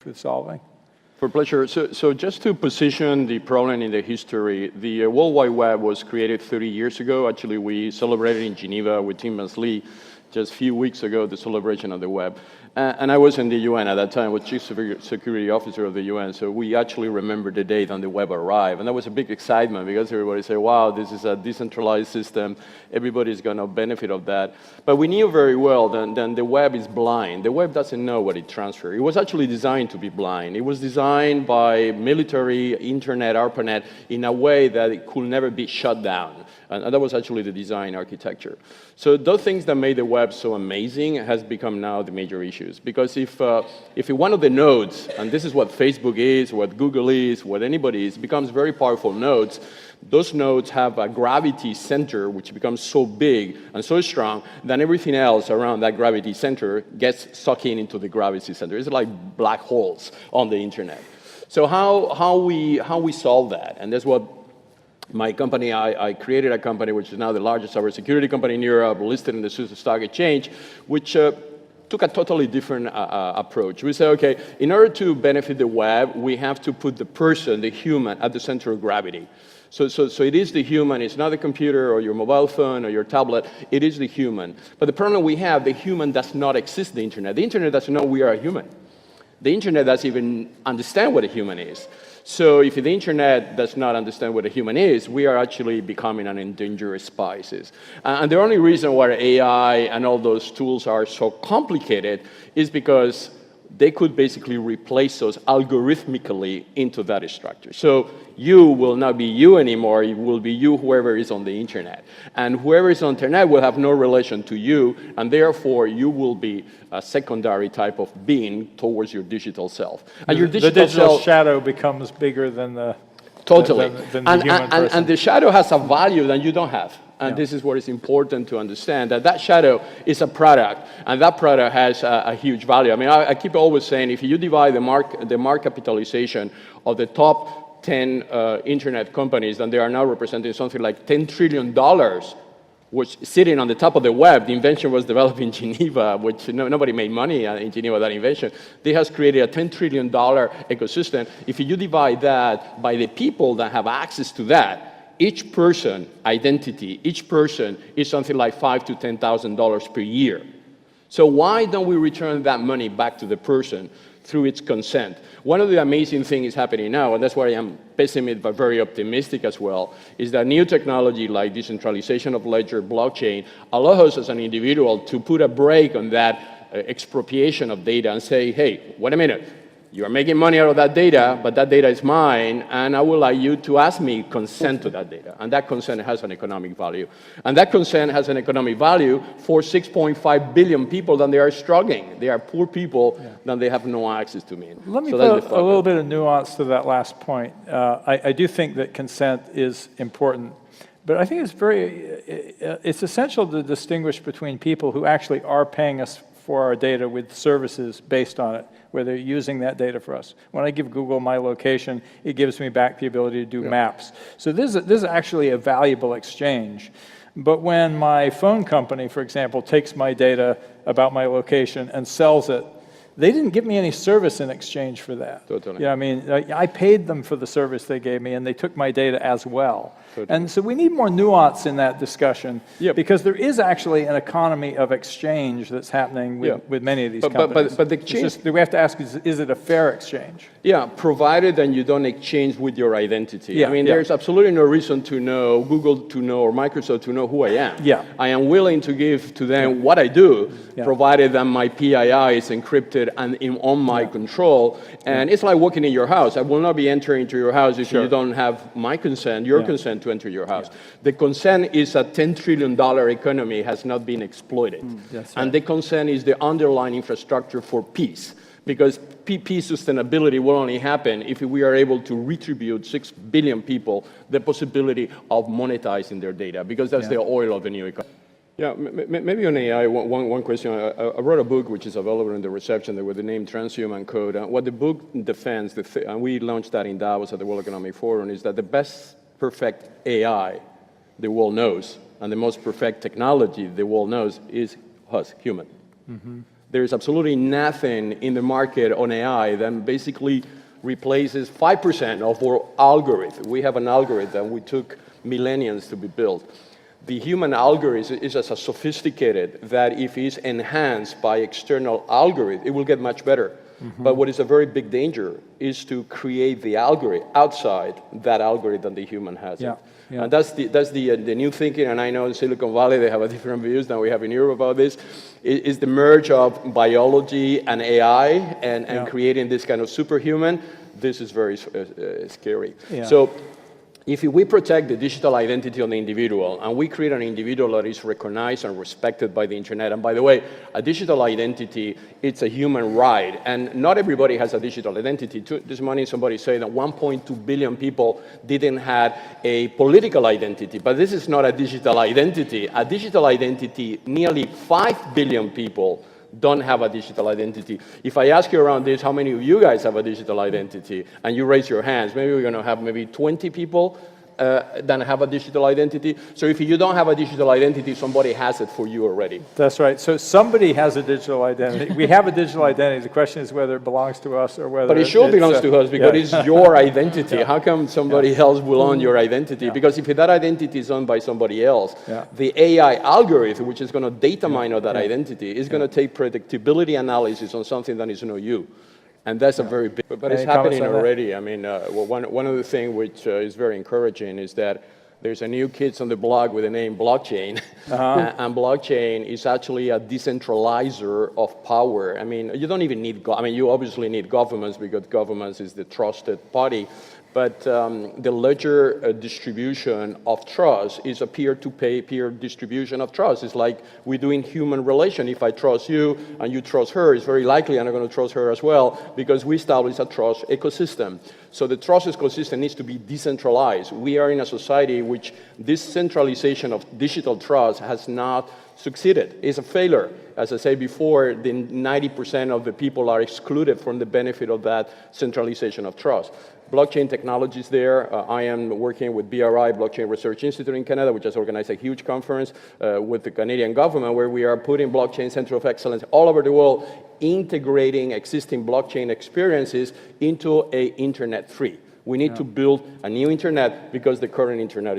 with solving. For pleasure. So just to position the problem in the history, the World Wide Web was created 30 years ago. Actually, we celebrated in Geneva with Tim Berners-Lee just a few weeks ago, the celebration of the web. And I was in the UN at that time, was Chief Security Officer of the UN, so we actually remember the date when the web arrived. And that was a big excitement because everybody said, wow, this is a decentralized system, everybody's going to benefit of that. But we knew very well that the web is blind. The web doesn't know what it transfers. It was actually designed to be blind. It was designed by military, internet, ARPANET, in a way that it could never be shut down. And that was actually the design architecture. So those things that made the web so amazing has become now the major issues. Because if one of the nodes, and this is what Facebook is, what Google is, what anybody is, becomes very powerful nodes, those nodes have a gravity center which becomes so big and so strong that everything else around that gravity center gets sucked into the gravity center. It's like black holes on the internet. So how we solve that? And that's what my company, I created a company which is now the largest cybersecurity company in Europe, listed in the Swiss Stock Exchange, which took a totally different approach. We said, okay, in order to benefit the web, we have to put the person, the human, at the center of gravity. So it is the human, it's not the computer or your mobile phone or your tablet, it is the human. But the problem we have, the human does not exist in the internet. The internet doesn't know we are a human. The internet doesn't even understand what a human is. So if the internet does not understand what a human is, we are actually becoming an endangered species. And the only reason why AI and all those tools are so complicated is because they could basically replace us algorithmically into that structure. So you will not be you anymore, it will be you, whoever is on the internet. And whoever is on the internet will have no relation to you, and therefore you will be a secondary type of being towards your digital self. And your digital shadow becomes bigger than the totally. Than the human person. And the shadow has a value that you don't have. And this is what is important to understand, that shadow is a product, and that product has a huge value. I mean, I keep always saying, if you divide the market capitalization of the top 10 internet companies, then they are now representing something like $10 trillion, which sitting on the top of the web. The invention was developed in Geneva, which nobody made money in Geneva, that invention. They has created a $10 trillion ecosystem. If you divide that by the people that have access to that, each person identity, each person is something like $5,000 to $10,000 per year. So why don't we return that money back to the person through its consent? One of the amazing things is happening now, and that's why I'm pessimistic but very optimistic as well, is that new technology like decentralization of ledger, blockchain, allows us as an individual to put a brake on that expropriation of data and say, hey, wait a minute. You're making money out of that data, but that data is mine, and I would like you to ask me consent to that data. And that consent has an economic value. And that consent has an economic value for 6.5 billion people that they are struggling. They are poor people that they have no access to me. Let me put a little bit of nuance to that last point. I do think that consent is important, but I think it's essential to distinguish between people who actually are paying us for our data with services based on it, where they're using that data for us. When I give Google my location, it gives me back the ability to do maps. So this is actually a valuable exchange. But when my phone company, for example, takes my data about my location and sells it, they didn't give me any service in exchange for that. Totally. Yeah, I mean, I paid them for the service they gave me, and they took my data as well. Totally. And so we need more nuance in that discussion, because there is actually an economy of exchange that's happening with many of these companies. But the exchange, we have to ask, is it a fair exchange? Yeah, provided that you don't exchange with your identity. I mean, there's absolutely no reason to know, Google to know, or Microsoft to know who I am. I am willing to give to them what I do, provided that my PII is encrypted and on my control. And it's like walking in your house. I will not be entering into your house if you don't have my consent, your consent to enter your house. The consent is a $10 trillion economy, has not been exploited. And the consent is the underlying infrastructure for peace. Because peace sustainability will only happen if we are able to retribute 6 billion people the possibility of monetizing their data, because that's the oil of the new economy. Yeah, maybe on AI, one question. I wrote a book which is available in the reception with the name Transhuman Code. What the book defends, and we launched that in Davos at the World Economic Forum, is that the best perfect AI the world knows, and the most perfect technology the world knows, is us, human. There's absolutely nothing in the market on AI that basically replaces 5% of our algorithm. We have an algorithm we took millennia to be built. The human algorithm is as sophisticated that if it's enhanced by external algorithm, it will get much better. But what is a very big danger is to create the algorithm outside that algorithm the human has. Yeah. And that's the new thinking, and I know in Silicon Valley they have a different views than we have in Europe about this, is the merge of biology and AI and creating this kind of superhuman. This is very scary. Yeah. So if we protect the digital identity of the individual and we create an individual that is recognized and respected by the internet, and by the way, a digital identity, it's a human right, and not everybody has a digital identity. This morning somebody said that 1.2 billion people didn't have a political identity, but this is not a digital identity. A digital identity, nearly 5 billion people don't have a digital identity. If I ask you around this, how many of you guys have a digital identity, and you raise your hands, maybe we're going to have maybe 20 people that have a digital identity. So if you don't have a digital identity, somebody has it for you already. That's right. So somebody has a digital identity. We have a digital identity. The question is whether it belongs to us or whether But it sure belongs to us because it's your identity. How come somebody else will own your identity? Because if that identity is owned by somebody else, the AI algorithm, which is going to data mine of that identity, is going to take predictability analysis on something that is not you. And that's a very big, but it's happening already. I mean, one of the things which is very encouraging is that there's a new kids on the block with the name blockchain, and blockchain is actually a decentralizer of power. I mean, you don't even need, you obviously need governments because governments is the trusted party, but the ledger distribution of trust is a peer-to-peer distribution of trust. It's like we do in human relation. If I trust you and you trust her, it's very likely I'm going to trust her as well because we establish a trust ecosystem. So the trust ecosystem needs to be decentralized. We are in a society which this centralization of digital trust has not succeeded. It's a failure. As I said before, the 90% of the people are excluded from the benefit of that centralization of trust. Blockchain technology is there. I am working with BRI, Blockchain Research Institute in Canada, which has organized a huge conference with the Canadian government where we are putting blockchain center of excellence all over the world, integrating existing blockchain experiences into an internet free. We need to build a new internet because the current internet